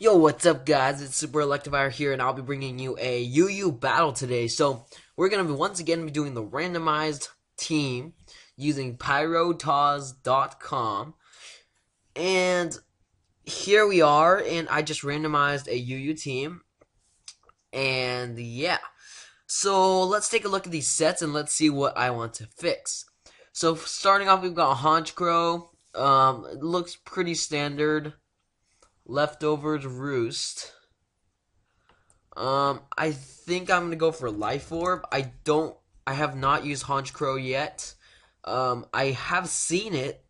Yo, what's up, guys? It's Superelectivire here, and I'll be bringing you a UU battle today. So, we're gonna once again be doing the randomized team using pyrotaz.com. And here we are, and I just randomized a UU team. And yeah. So, let's take a look at these sets and let's see what I want to fix. So, starting off, we've got Honchcrow. It looks pretty standard. Leftovers Roost. I think I'm gonna go for Life Orb. I have not used Honchcrow yet. I have seen it,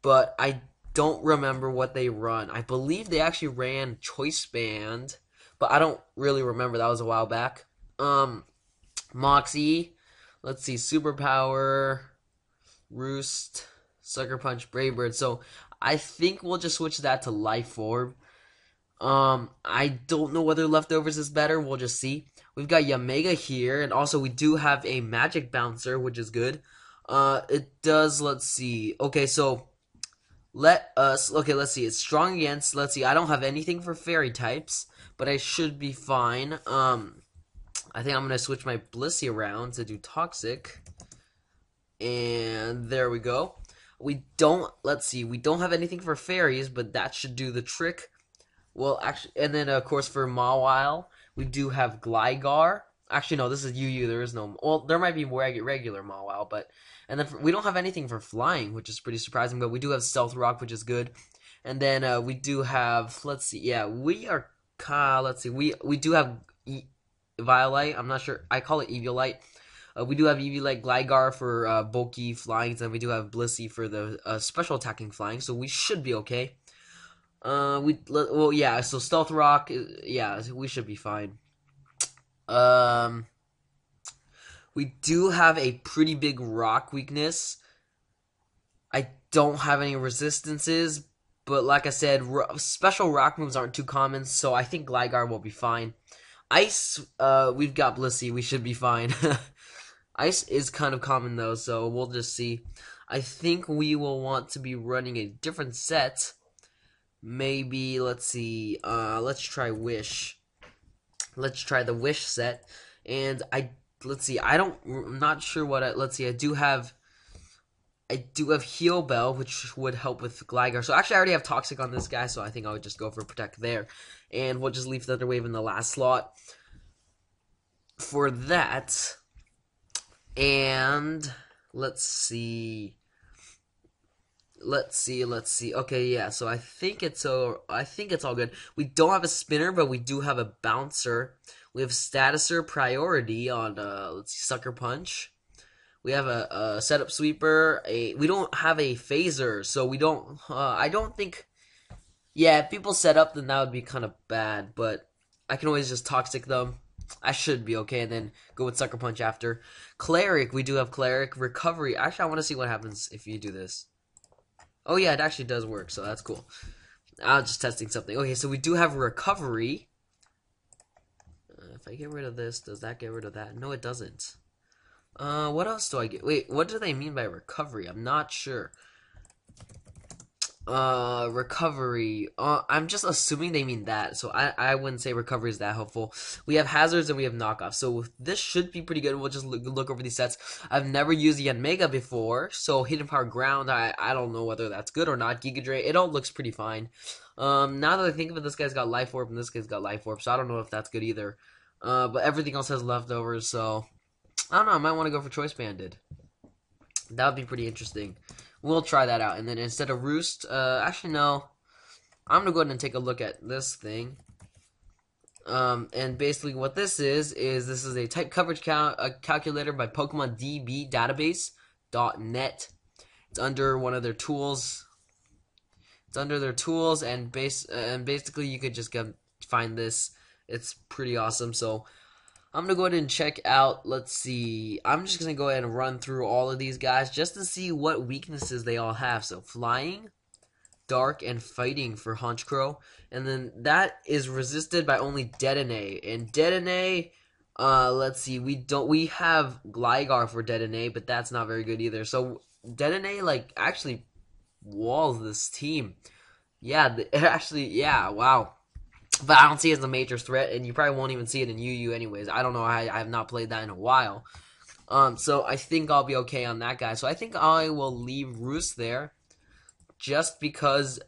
but I don't remember what they run. I believe they actually ran Choice Band, but I don't really remember. That was a while back. Moxie. Let's see, Superpower, Roost, Sucker Punch, Brave Bird. So I think we'll just switch that to Life Orb. I don't know whether Leftovers is better. We'll just see. We've got Yamega here, and also we do have a Magic Bouncer, which is good. It does, let's see. Okay, so let's see. It's strong against, let's see. I don't have anything for fairy types, but I should be fine. I think I'm going to switch my Blissey around to do Toxic. And there we go. Let's see. We don't have anything for fairies, but that should do the trick. Well, actually, and then of course for Mawile, we do have Gligar. Actually, no, this is UU. There is no. Well, there might be regular Mawile, but and then we don't have anything for flying, which is pretty surprising. But we do have Stealth Rock, which is good. And then we do have. Let's see. Yeah, we are. Let's see. We do have Violite. I'm not sure. I call it Eviolite. We do have Eviolite Gligar for bulky flying, and we do have Blissey for the special attacking flying. So we should be okay. Well, yeah, so Stealth Rock, yeah, we should be fine. We do have a pretty big rock weakness. I don't have any resistances, but like I said, special rock moves aren't too common, so I think Gligar will be fine. Ice, we've got Blissey, we should be fine. Ice is kind of common though, so we'll just see. I think we will want to be running a different set. Maybe, let's see, let's try Wish. Let's try the Wish set. And let's see, I'm not sure let's see, I do have Heal Bell, which would help with Gligar. So actually I already have Toxic on this guy, so I think I would just go for Protect there. And we'll just leave Thunder Wave in the last slot for that. And let's see. Okay, yeah. So I think it's all good. We don't have a spinner, but we do have a bouncer. We have Statuser Priority on let's see, Sucker Punch. We have a setup sweeper. We don't have a phaser, so we don't. I don't think. Yeah, if people set up, then that would be kind of bad. But I can always just Toxic them. I should be okay, and then go with Sucker Punch after. Cleric, we do have Cleric. Recovery. Actually, I want to see what happens if you do this. Oh yeah, it actually does work, so that's cool. I was just testing something. Okay, so we do have Recovery. If I get rid of this, does that get rid of that? No, it doesn't. What else do I get? Wait, what do they mean by Recovery? I'm not sure. Recovery. I'm just assuming they mean that, so I wouldn't say Recovery is that helpful. We have Hazards and we have Knockoff, so this should be pretty good. We'll just look over these sets. I've never used the Mega before, so Hidden Power Ground, I don't know whether that's good or not. Giga Drain, it all looks pretty fine. Now that I think of it, this guy's got Life Orb and this guy's got Life Orb, so I don't know if that's good either. But everything else has Leftovers, so I don't know, I might want to go for Choice Banded. That would be pretty interesting. We'll try that out. And then instead of Roost, actually no. I'm going to go ahead and take a look at this thing. And basically what this is this is a type coverage calculator by Pokemon DB database.net. It's under one of their tools. It's under their tools, and basically you could just go find this. It's pretty awesome. So I'm going to go ahead and check out, let's see, I'm just going to go ahead and run through all of these guys just to see what weaknesses they all have. So Flying, Dark, and Fighting for Honchcrow. And then that is resisted by only Detonate. And Detonate, let's see, we have Gligar for Detonate, but that's not very good either. So Detonate, like, actually walls this team. Yeah, actually, yeah, wow. but I don't see it as a major threat, and you probably won't even see it in UU anyways. I don't know. I have not played that in a while. So I think I'll be okay on that guy. So I think I will leave Roost there, just because.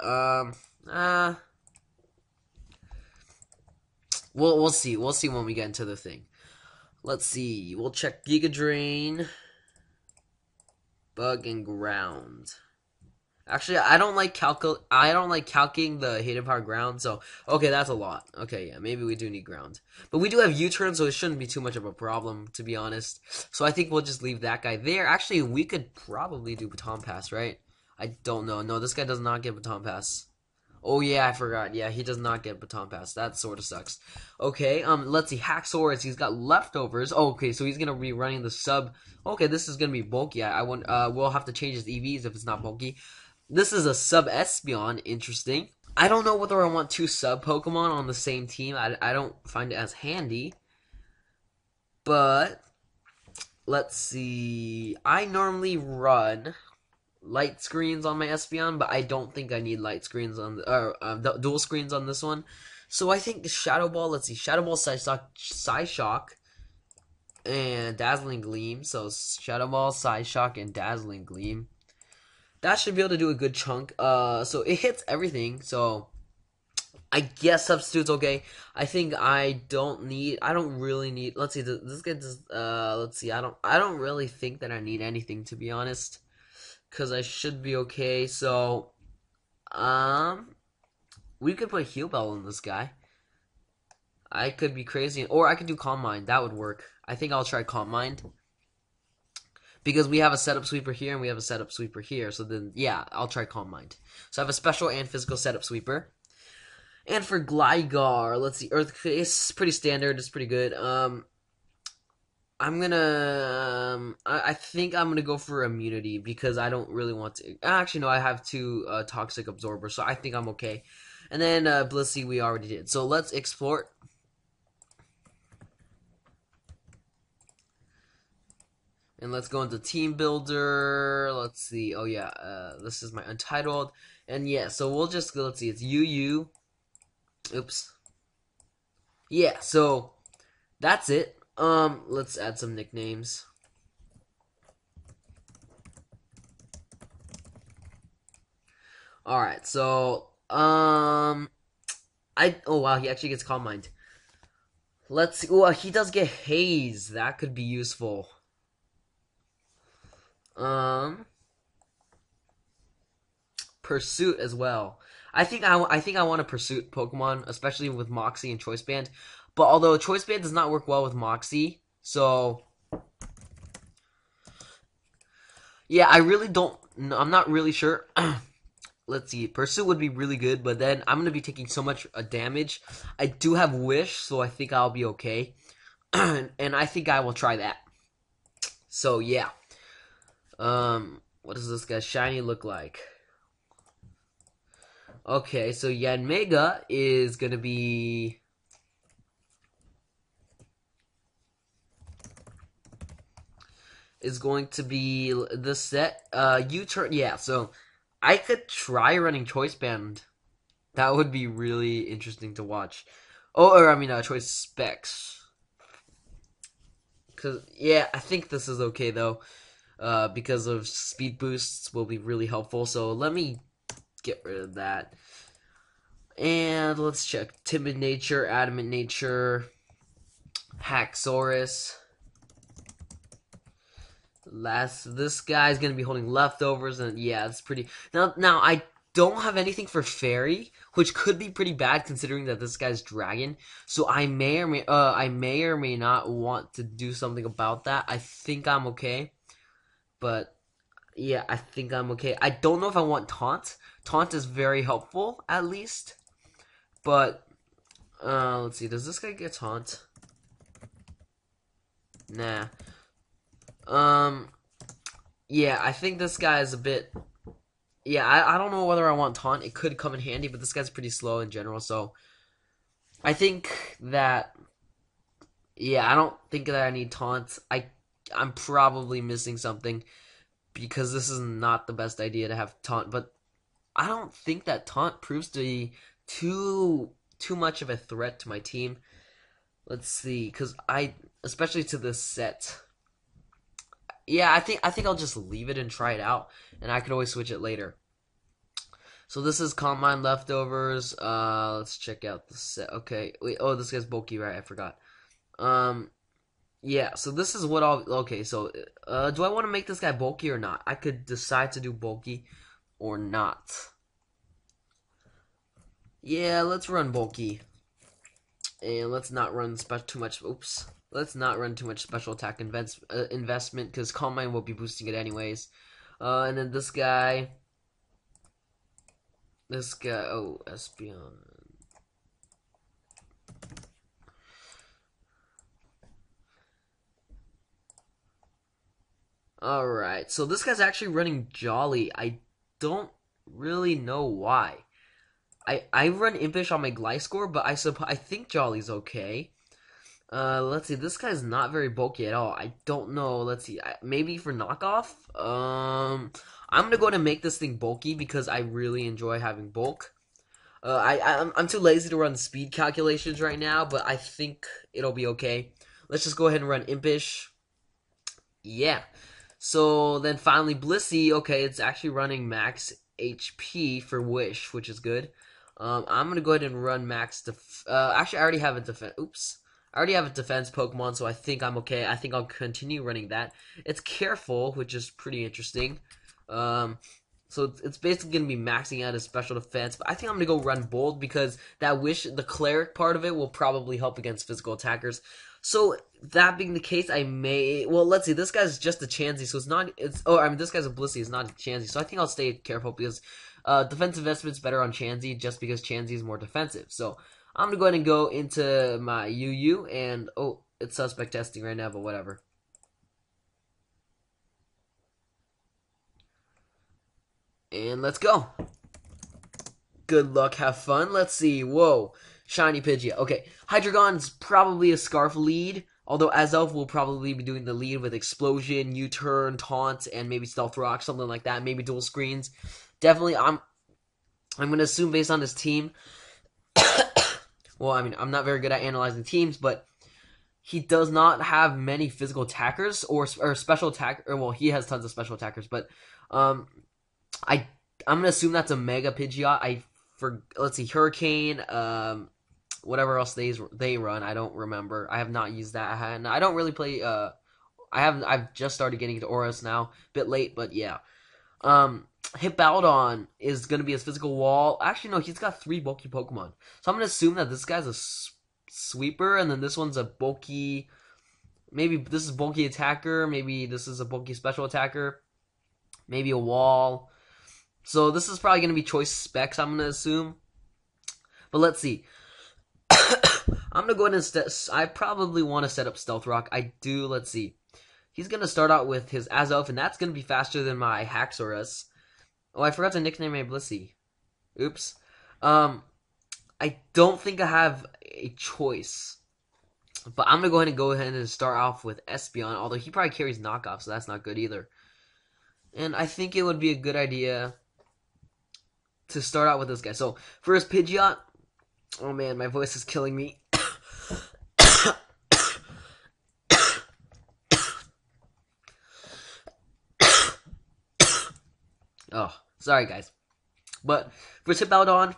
We'll see. We'll see when we get into the thing. Let's see. We'll check Giga Drain, Bug, and Ground. Actually, I don't like calculating the hidden power ground. So okay, that's a lot. Okay, yeah, maybe we do need ground, but we do have U-turn, so it shouldn't be too much of a problem, to be honest. So I think we'll just leave that guy there. Actually, we could probably do baton pass, right? I don't know. No, this guy does not get baton pass. Oh yeah, I forgot. Yeah, he does not get baton pass. That sort of sucks. Okay, let's see. Haxorus, he's got leftovers. Oh, okay, so he's gonna be running the sub. Okay, this is gonna be bulky. I want. We'll have to change his EVs if it's not bulky. This is a sub Espeon. Interesting. I don't know whether I want two sub Pokemon on the same team. I don't find it as handy. But let's see. I normally run light screens on my Espeon, but I don't think I need light screens on dual screens on this one. So I think Shadow Ball. Let's see, Shadow Ball, Psyshock, and Dazzling Gleam. So Shadow Ball, Psyshock, and Dazzling Gleam. That should be able to do a good chunk. So it hits everything. So I guess substitute's okay. I think I don't really need. Let's see. This guy does. Let's see. I don't really think that I need anything, to be honest, because I should be okay. So, we could put Heal Bell in this guy. I could be crazy, or I could do Calm Mind. That would work. I think I'll try Calm Mind, because we have a setup sweeper here and we have a setup sweeper here. So then, yeah, I'll try Calm Mind. So I have a special and physical setup sweeper. And for Gligar, let's see, Earthquake is pretty standard. It's pretty good. I'm gonna. I think I'm gonna go for immunity, because I don't really want to. Actually, no, I have two toxic absorbers, so I think I'm okay. And then Blissey, we already did. So let's explore. And let's go into Team Builder. Let's see. Oh yeah, this is my Untitled. And yeah, so we'll just go. Let's see. It's UU. Oops. Yeah. So that's it. Let's add some nicknames. Alright, so, oh wow, he actually gets Calm Mind. Let's see, oh, he does get Haze. That could be useful. Pursuit as well. I think I want to Pursuit Pokemon, especially with Moxie and Choice Band. But although Choice Band does not work well with Moxie, so yeah, I'm not really sure. Let's see, Pursuit would be really good, but then I'm gonna be taking so much damage. I do have Wish, so I think I'll be okay, and I think I will try that. So yeah, what does this guy's shiny look like? Okay, so Yanmega is gonna be. Is going to be the set. U-turn. Yeah, so I could try running Choice Band. That would be really interesting to watch. Oh, or I mean, Choice Specs. Cause yeah, I think this is okay though. Because of speed boosts will be really helpful. So let me get rid of that. And let's check Timid Nature, Adamant Nature, Haxorus. This guy's gonna be holding leftovers, and yeah, it's pretty. Now I don't have anything for Fairy, which could be pretty bad considering that this guy's Dragon. So I may or may not want to do something about that. I think I'm okay, but yeah, I think I'm okay. I don't know if I want Taunt. Taunt is very helpful, at least, but let's see. Does this guy get Taunt? Nah. Yeah, I think this guy is a bit. Yeah, I don't know whether I want Taunt. It could come in handy, but this guy's pretty slow in general, so I think that. Yeah, I don't think that I need Taunt. I'm probably missing something, because this is not the best idea to have Taunt, but I don't think that Taunt proves to be too too much of a threat to my team. Let's see, because especially to this set. Yeah, I think I'll just leave it and try it out, and I can always switch it later. So this is Combine Leftovers. Let's check out the set. Okay, wait. Oh, this guy's bulky, right? I forgot. Yeah. So this is what I'll. Okay. So, do I want to make this guy bulky or not? I could decide to do bulky or not. Yeah, let's run bulky, and let's not run too much. Oops. Let's not run too much special attack investment because Combine will be boosting it anyways. And then this guy. Oh, Espion. Alright, so this guy's actually running Jolly. I don't really know why. I run Impish on my Gliscor, but I think Jolly's okay. Let's see, this guy's not very bulky at all. I don't know, let's see, maybe for knockoff? I'm gonna go ahead and make this thing bulky because I really enjoy having bulk. I'm too lazy to run speed calculations right now, but I think it'll be okay. Let's just go ahead and run Impish. Yeah. So then finally Blissey, okay, it's actually running max HP for Wish, which is good. I'm gonna go ahead and run max actually I already have a defense. Oops. I already have a defense Pokemon, so I think I'm okay. I think I'll continue running that. It's Careful, which is pretty interesting. So it's basically going to be maxing out his special defense, but I think I'm going to go run Bold because that Wish, the Cleric part of it will probably help against physical attackers. So that being the case, I may, well, let's see, this guy's just a Chansey, so this guy's a Blissey, it's not a Chansey, so I think I'll stay Careful because defensive investment's better on Chansey just because Chansey is more defensive. So I'm going to go ahead and go into my UU, and, oh, it's suspect testing right now, but whatever. And let's go. Good luck, have fun. Let's see. Whoa. Shiny Pidgeot. Okay. Hydreigon's probably a Scarf lead. Although Azelf will probably be doing the lead with Explosion, U-Turn, Taunt, and maybe Stealth Rock, something like that. Maybe dual screens. Definitely, I'm going to assume based on his team. Well, I mean, I'm not very good at analyzing teams, but he does not have many physical attackers or special attacker. Well, he has tons of special attackers, but I'm gonna assume that's a Mega Pidgeot. Let's see, Hurricane, whatever else they run. I don't remember. I have not used that. I don't really play. I've just started getting into Auras now, a bit late, but yeah. Hippowdon is gonna be his physical wall. Actually, no, he's got 3 bulky Pokemon, so I'm gonna assume that this guy's a sweeper, and then this one's a bulky. Maybe this is bulky attacker. Maybe this is a bulky special attacker. Maybe a wall. So this is probably going to be choice specs, I'm going to assume. But let's see. I'm going to go ahead and I probably want to set up Stealth Rock. I do. Let's see. He's going to start out with his Azelf, and that's going to be faster than my Haxorus. Oh, I forgot to nickname my Blissey. Oops. I don't think I have a choice. But I'm going to go ahead and start off with Espeon, although he probably carries knockoff, so that's not good either. And I think it would be a good idea to start out with this guy. So, first Pidgeot. Oh man, my voice is killing me. Oh, sorry guys. But for Hippowdon,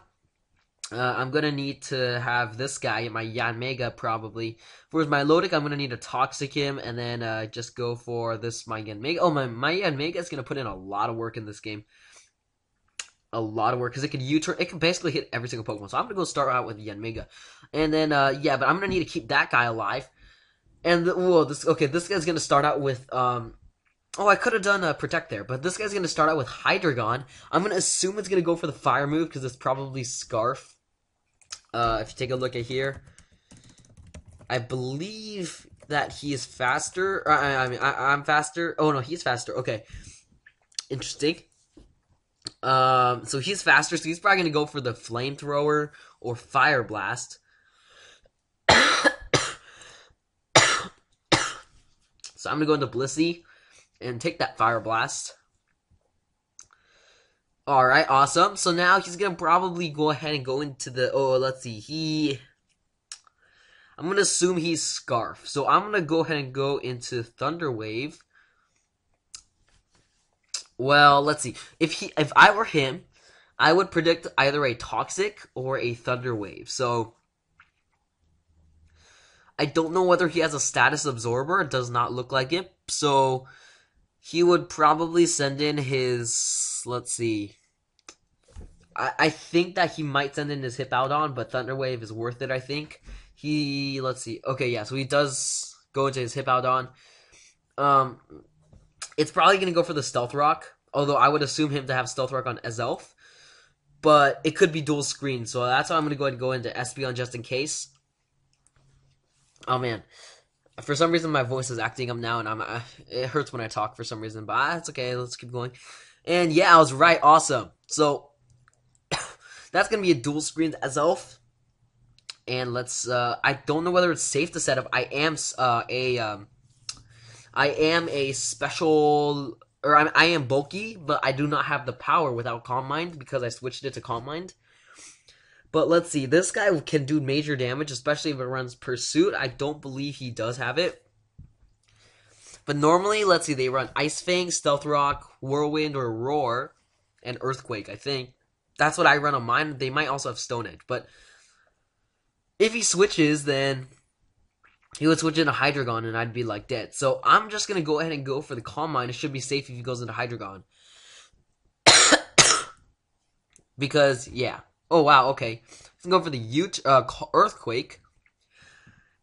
I'm going to need to have this guy, my Yanmega probably. For my Lodic, I'm going to need a Toxicum, and then just go for this, my Yanmega. Oh, my Yanmega is going to put in a lot of work in this game. A lot of work, because it can U-turn. It can basically hit every single Pokemon. So I'm going to go start out with Yanmega. And then, yeah, but I'm going to need to keep that guy alive. And, whoa, this guy's going to start out with, oh, I could have done Protect there, but this guy's going to start out with Hydreigon. I'm going to assume it's going to go for the Fire move, because it's probably Scarf. If you take a look at here, I believe that he is faster. I'm faster. Oh, no, he's faster. Okay. Interesting. So he's faster, so he's probably going to go for the Flamethrower or Fire Blast. So I'm going to go into Blissey and take that Fire Blast. Alright, awesome. So now he's gonna probably go ahead and go into the, oh, let's see, I'm gonna assume he's Scarf. So I'm gonna go ahead and go into Thunder Wave. Well, let's see. If I were him, I would predict either a Toxic or a Thunder Wave. So I don't know whether he has a status absorber. It does not look like it. So he would probably send in his, let's see. I think that he might send in his Hippowdon, but Thunder Wave is worth it, I think. Let's see. Okay, yeah, so he does go into his Hippowdon. It's probably going to go for the Stealth Rock, although I would assume him to have Stealth Rock on Azelf. But it could be dual screen, so that's why I'm going to go ahead and go into Espeon just in case. Oh, man. For some reason, my voice is acting up now, and it hurts when I talk for some reason, but it's okay. Let's keep going. And yeah, I was right. Awesome. So that's going to be a dual screen Azelf. And let's, I don't know whether it's safe to set up. I am a special, or I am bulky, but I do not have the power without Calm Mind because I switched it to Calm Mind. But let's see, this guy can do major damage, especially if it runs Pursuit. I don't believe he does have it. But normally, let's see, they run Ice Fang, Stealth Rock, Whirlwind, or Roar, and Earthquake, I think. That's what I run on mine. They might also have Stone Edge, but if he switches, then he would switch into Hydreigon, and I'd be like dead. So I'm just going to go ahead and go for the Calm Mind. It should be safe if he goes into Hydreigon. Because, yeah. Oh, wow, okay. Let's go for the Earthquake.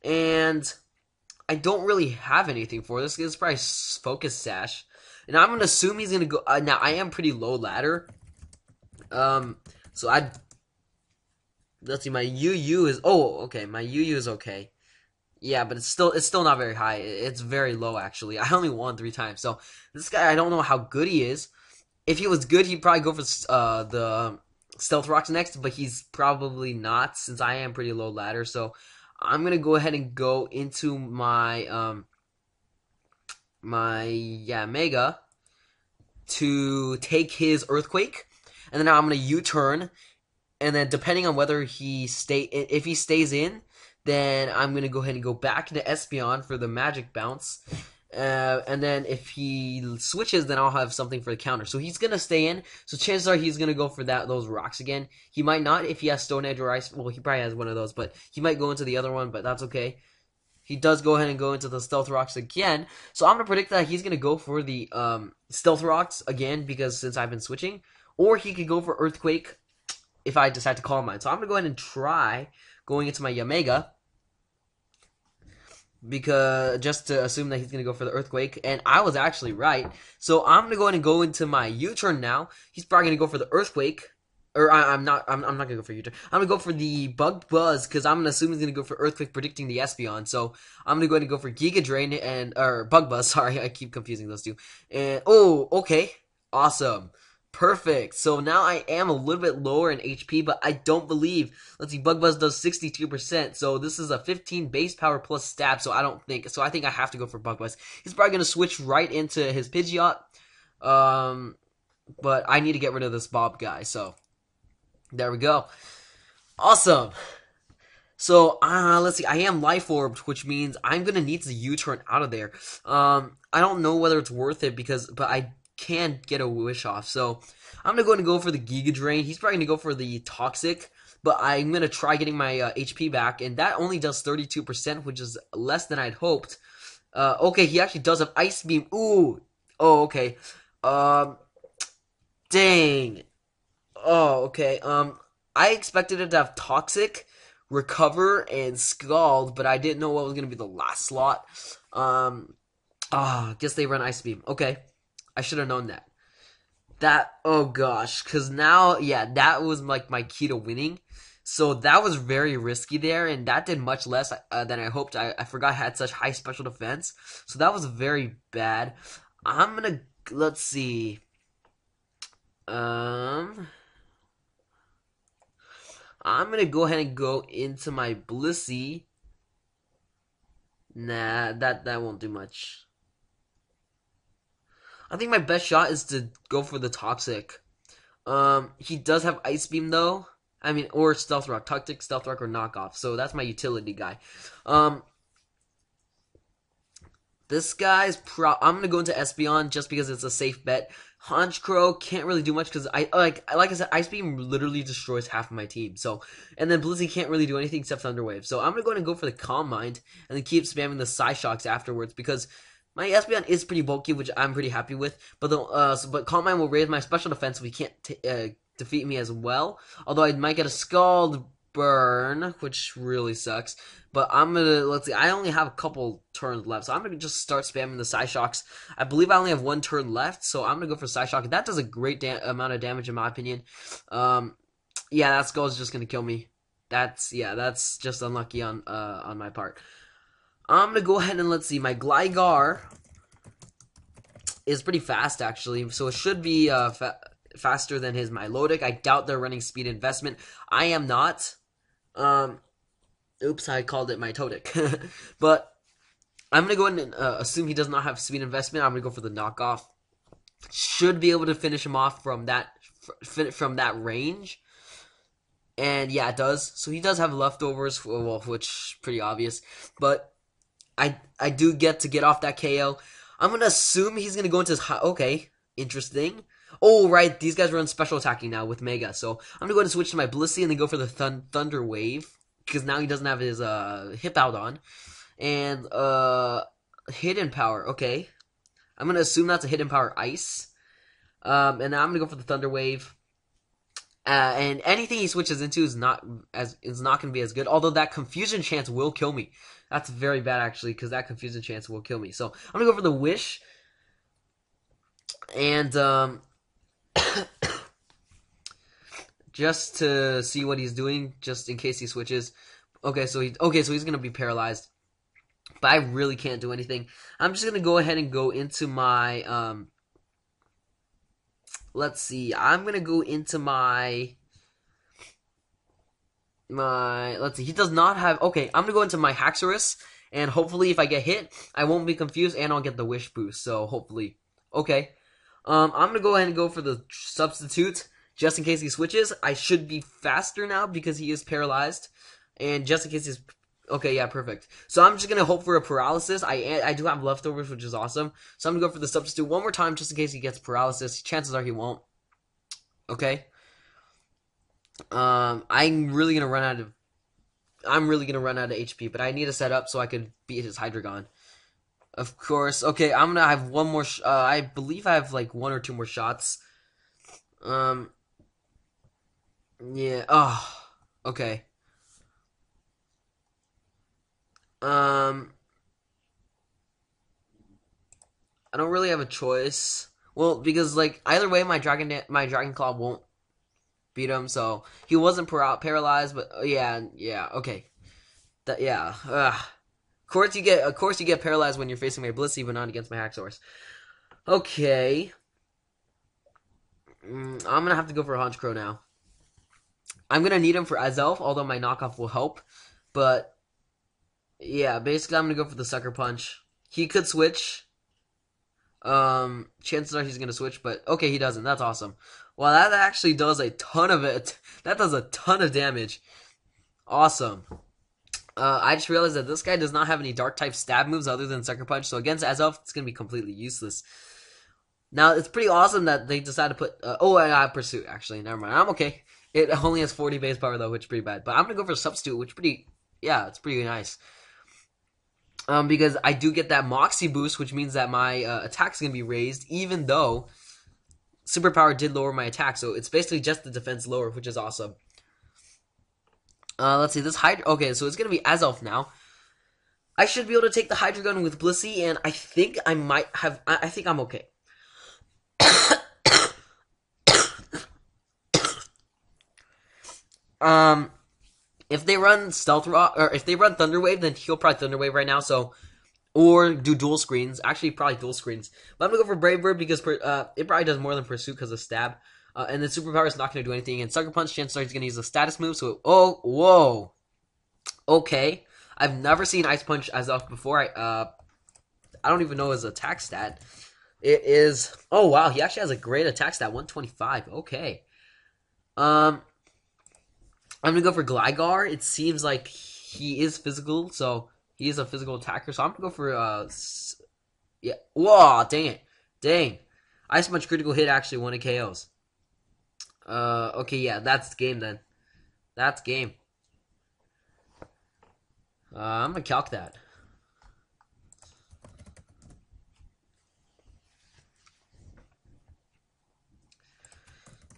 And I don't really have anything for this. It's probably Focus Sash. And I'm going to assume he's going to go... now, I am pretty low ladder. So I'd... Let's see, my UU is... Oh, okay, my UU is okay. Yeah, but it's still not very high. It's very low, actually. I only won 3 times. So, this guy, I don't know how good he is. If he was good, he'd probably go for the Stealth Rocks next, but he's probably not, since I am pretty low ladder. So, I'm going to go ahead and go into my, Mega to take his Earthquake. And then now I'm going to U-turn. And then, depending on whether if he stays in, then I'm going to go ahead and go back into Espeon for the Magic Bounce. And then if he switches, then I'll have something for the counter. So he's going to stay in. So chances are he's going to go for those rocks again. He might not if he has Stone Edge or Ice. Well, he probably has one of those, but he might go into the other one, but that's okay. He does go ahead and go into the Stealth Rocks again. So I'm going to predict that he's going to go for the Stealth Rocks again, because since I've been switching. Or he could go for Earthquake if I decide to Calm Mind. So I'm going to go ahead and try going into my Yamega, because just to assume that he's going to go for the Earthquake, and I was actually right. So I'm going to go ahead and go into my U-turn now. He's probably going to go for the Earthquake, or I'm not going to go for U-turn. I'm going to go for the Bug Buzz, because I'm going to assume he's going to go for Earthquake, predicting the Espeon. So I'm going to go ahead and go for Giga Drain, or Bug Buzz, sorry, I keep confusing those two. And, oh, okay, awesome. Perfect. So now I am a little bit lower in HP, but I don't believe. Let's see, Bug Buzz does 62%. So this is a 15 base power plus stab. So I think I have to go for Bug Buzz. He's probably going to switch right into his Pidgeot. But I need to get rid of this Bob guy. So there we go. Awesome. So, let's see, I am Life Orbed, which means I'm going to need to U-turn out of there. I don't know whether it's worth it, but I can get a wish off. So I'm going to go ahead and go for the Giga Drain. He's probably going to go for the Toxic, but I'm going to try getting my HP back, and that only does 32%, which is less than I'd hoped. Okay, he actually does have Ice Beam. Ooh. Oh, okay. Dang. Oh, okay. I expected it to have Toxic, Recover, and Scald, but I didn't know what was going to be the last slot. Guess they run Ice Beam. Okay. I should have known that. Oh gosh, because now, yeah, that was like my key to winning. So that was very risky there, and that did much less than I hoped. I forgot I had such high special defense. So that was very bad. Let's see. I'm gonna go ahead and go into my Blissey. Nah, that won't do much. I think my best shot is to go for the Toxic. He does have Ice Beam though. I mean, or Stealth Rock, Tactic, Stealth Rock, or Knockoff. So that's my utility guy. Um, this guy's I'm gonna go into Espeon just because it's a safe bet. Honchkrow can't really do much because like I said, Ice Beam literally destroys half of my team. So, and then Blizzy can't really do anything except Thunder Wave. So I'm gonna go ahead and go for the Calm Mind and then keep spamming the Psyshocks afterwards because my Espeon is pretty bulky, which I'm pretty happy with. But but Calm Mind will raise my special defense if he can't defeat me as well. Although I might get a Scald Burn, which really sucks. But I'm gonna, let's see, I only have a couple turns left, so I'm gonna just start spamming the Psyshocks. I believe I only have one turn left, so I'm gonna go for Psyshock. That does a great amount of damage in my opinion. Yeah, that Skull is just gonna kill me. That's just unlucky on my part. I'm gonna go ahead and let's see, my Gligar is pretty fast actually, so it should be faster than his Milotic. I doubt they're running speed investment. I am not. Oops, I called it Mitotic. But I'm going to go ahead and assume he does not have speed investment. I'm going to go for the knockoff. Should be able to finish him off from that range. And yeah, it does. So he does have leftovers, well, which is pretty obvious. But I do get to get off that KO. I'm going to assume he's going to go into his okay, interesting. Oh, right, these guys run special attacking now with Mega. So I'm going to go ahead and switch to my Blissey and then go for the Thunder Wave. Because now he doesn't have his Hip Out on. And Hidden Power, okay. I'm going to assume that's a Hidden Power Ice. And now I'm going to go for the Thunder Wave. And anything he switches into is not going to be as good. Although that Confusion Chance will kill me. That's very bad actually, because that Confusion Chance will kill me. So I'm going to go for the Wish. And just to see what he's doing, just in case he switches. Okay, so he's gonna be paralyzed, but I really can't do anything. I'm just gonna go ahead and go into my let's see. I'm gonna go into my let's see. He does not have. Okay, I'm gonna go into my Haxorus, and hopefully, if I get hit, I won't be confused, and I'll get the Wish boost. So hopefully, okay. I'm gonna go ahead and go for the Substitute. Just in case he switches, I should be faster now because he is paralyzed. And just in case he's... Okay, yeah, perfect. So I'm just going to hope for a paralysis. I do have leftovers, which is awesome. So I'm going to go for the Substitute one more time just in case he gets paralysis. Chances are he won't. Okay. I'm really going to run out of... HP, but I need to set up so I could beat his Hydreigon. Of course. Okay, I'm going to have one more... I believe I have like one or two more shots. Yeah. Oh. Okay. I don't really have a choice. Well, because like either way, my Dragon Claw won't beat him. So he wasn't paralyzed, but yeah, okay. Yeah. Of course you get paralyzed when you're facing my Blissey, but not against my Haxorus. Okay. I'm gonna have to go for a Honchkrow now. I'm gonna need him for Azelf, although my knockoff will help. But yeah, basically I'm gonna go for the Sucker Punch. He could switch. Chances are he's gonna switch, but okay, he doesn't. That's awesome. Well, that actually does a ton of it. That does a ton of damage. Awesome. I just realized that this guy does not have any Dark type stab moves other than Sucker Punch, so against Azelf, it's gonna be completely useless. Now, it's pretty awesome that they decided to put... I have Pursuit, actually. Never mind. I'm okay. It only has 40 base power, though, which is pretty bad. But I'm going to go for Substitute, which is pretty... Yeah, it's pretty nice. Because I do get that Moxie boost, which means that my attack's going to be raised, even though Superpower did lower my attack. So it's basically just the defense lower, which is awesome. Let's see. This Hydra... Okay, so it's going to be Azelf now. I should be able to take the Hydreigon with Blissey, and I think I might have... I think I'm okay. If they run Stealth Rock, or if they run Thunder Wave, then he'll probably Thunder Wave right now, so, or do dual screens, actually probably dual screens, but I'm gonna go for Brave Bird because, it probably does more than Pursuit because of Stab, and then Superpower is not gonna do anything, and Sucker Punch, chances are he's gonna use a status move, so, whoa, okay, I've never seen Ice Punch as off before, I don't even know his attack stat. It is... Oh, wow. He actually has a great attack stat. 125. Okay. Um, I'm gonna go for Gligar. It seems like he is physical, so he is a physical attacker. So I'm gonna go for yeah. Whoa, dang it, dang! Ice Punch critical hit actually won a KOs. Okay, yeah, that's game then. That's game. I'm gonna calc that.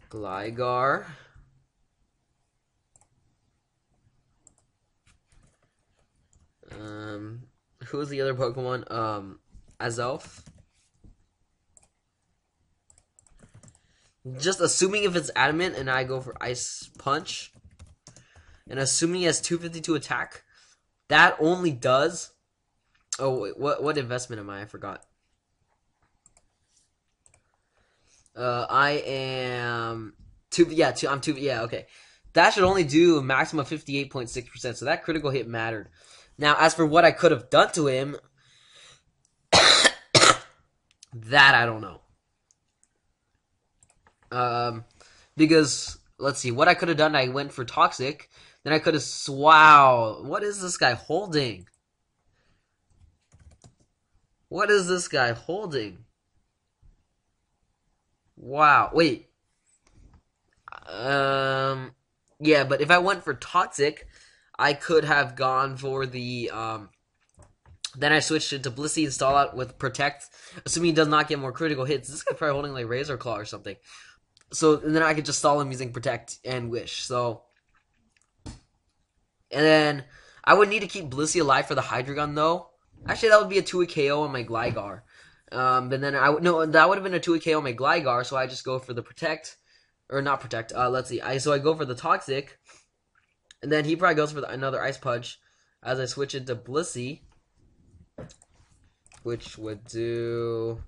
Gligar. Who's the other Pokemon? Azelf. Just assuming if it's adamant and I go for Ice Punch. And assuming he has 252 attack. That only does... Oh, wait, what investment am I? I forgot. I am... I'm 2... Yeah, okay. That should only do a maximum of 58.6%. So that critical hit mattered. Now, as for what I could have done to him... that I don't know. Because, let's see, what I could have done, I went for Toxic. Then I could have, wow, what is this guy holding? What is this guy holding? Wow, wait. Yeah, but if I went for Toxic, I could have gone for the, then I switched it to Blissey and stall out with Protect, assuming he does not get more critical hits. This guy's probably holding like Razor Claw or something. So, and then I could just stall him using Protect and Wish. So, and then I would need to keep Blissey alive for the Hydreigon though. Actually, that would be a 2-hit KO on my Gligar. But then no, that would have been a 2-hit KO on my Gligar. So I just go for the Protect, or not Protect. Let's see. So I go for the Toxic, and then he probably goes for another Ice Punch as I switch it to Blissey, which would do.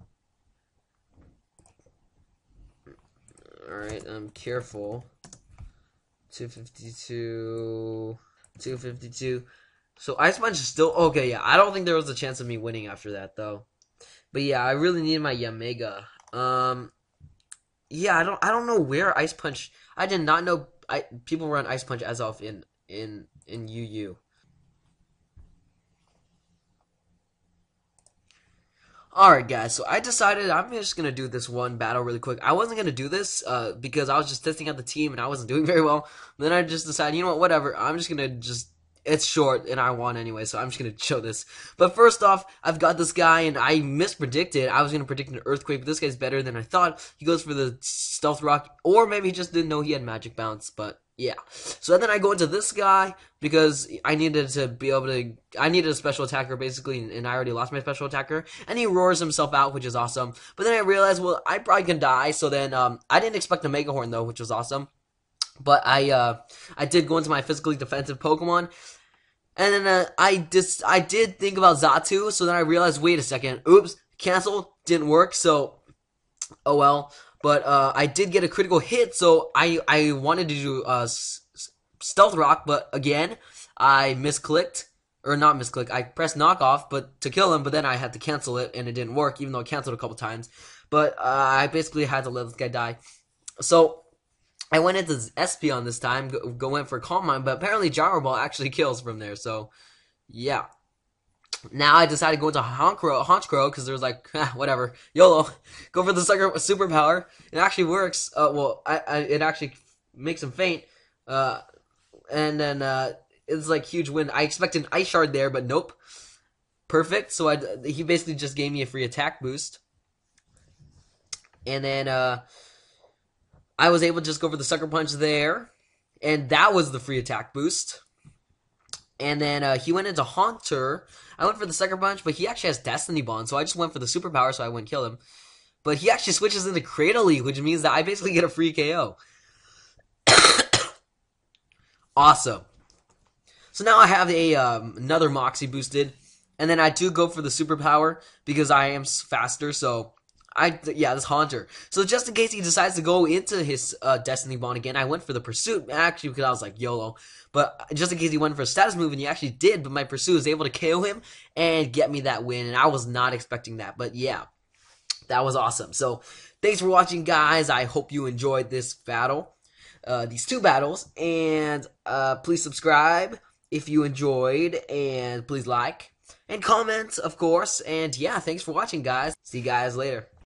Alright, I'm careful. 252. 252. So Ice Punch is still okay. Yeah, I don't think there was a chance of me winning after that though. But yeah, I really need my Yamega. Yeah, I don't know where Ice Punch. I did not know people run Ice Punch as off in UU. Alright guys, so I decided I'm just going to do this one battle really quick. I wasn't going to do this because I was just testing out the team and I wasn't doing very well. But then I just decided, you know what, whatever. I'm just going to it's short and I won anyway, so I'm just going to show this. But first off, I've got this guy and I mispredicted. I was going to predict an Earthquake, but this guy's better than I thought. He goes for the Stealth Rock, or maybe he just didn't know he had Magic Bounce, but yeah. So then I go into this guy because I needed to be able to. I needed a special attacker basically, and I already lost my special attacker. And he roars himself out, which is awesome. But then I realized, well, I probably can die. So then I didn't expect a Mega Horn though, which was awesome. But I did go into my physically defensive Pokemon. And then I did think about Xatu. So then I realized, wait a second, oops, cancel, didn't work. So oh well. But I did get a critical hit, so I wanted to do Stealth Rock, but again, I misclicked. Or not misclick, I pressed knockoff but to kill him, but then I had to cancel it, and it didn't work, even though I canceled a couple times. But I basically had to let this guy die. So I went into Espeon this time, went for Calm Mind, but apparently Gyro Ball actually kills from there, so yeah. Now I decided to go into Honchkrow because there's like, whatever, YOLO. Go for the superpower. It actually works. Well, it actually makes him faint. And then it's like huge win. I expected an Ice Shard there, but nope. Perfect. So he basically just gave me a free attack boost. And then I was able to just go for the Sucker Punch there. And that was the free attack boost. And then he went into Haunter. I went for the Sucker Punch, but he actually has Destiny Bond, so I just went for the Superpower so I wouldn't kill him. But he actually switches into Cradily, which means that I basically get a free KO. Awesome. So now I have another Moxie boosted, and then I do go for the Superpower because I am faster, so this Haunter. So just in case he decides to go into his Destiny Bond again, I went for the Pursuit, actually because I was like, YOLO. But just in case he went for a status move, and he actually did, but my Pursuit was able to KO him and get me that win, and I was not expecting that. But yeah, that was awesome. So thanks for watching, guys. I hope you enjoyed this battle. these two battles. And please subscribe if you enjoyed, and please like and comment, of course. And yeah, thanks for watching, guys. See you guys later.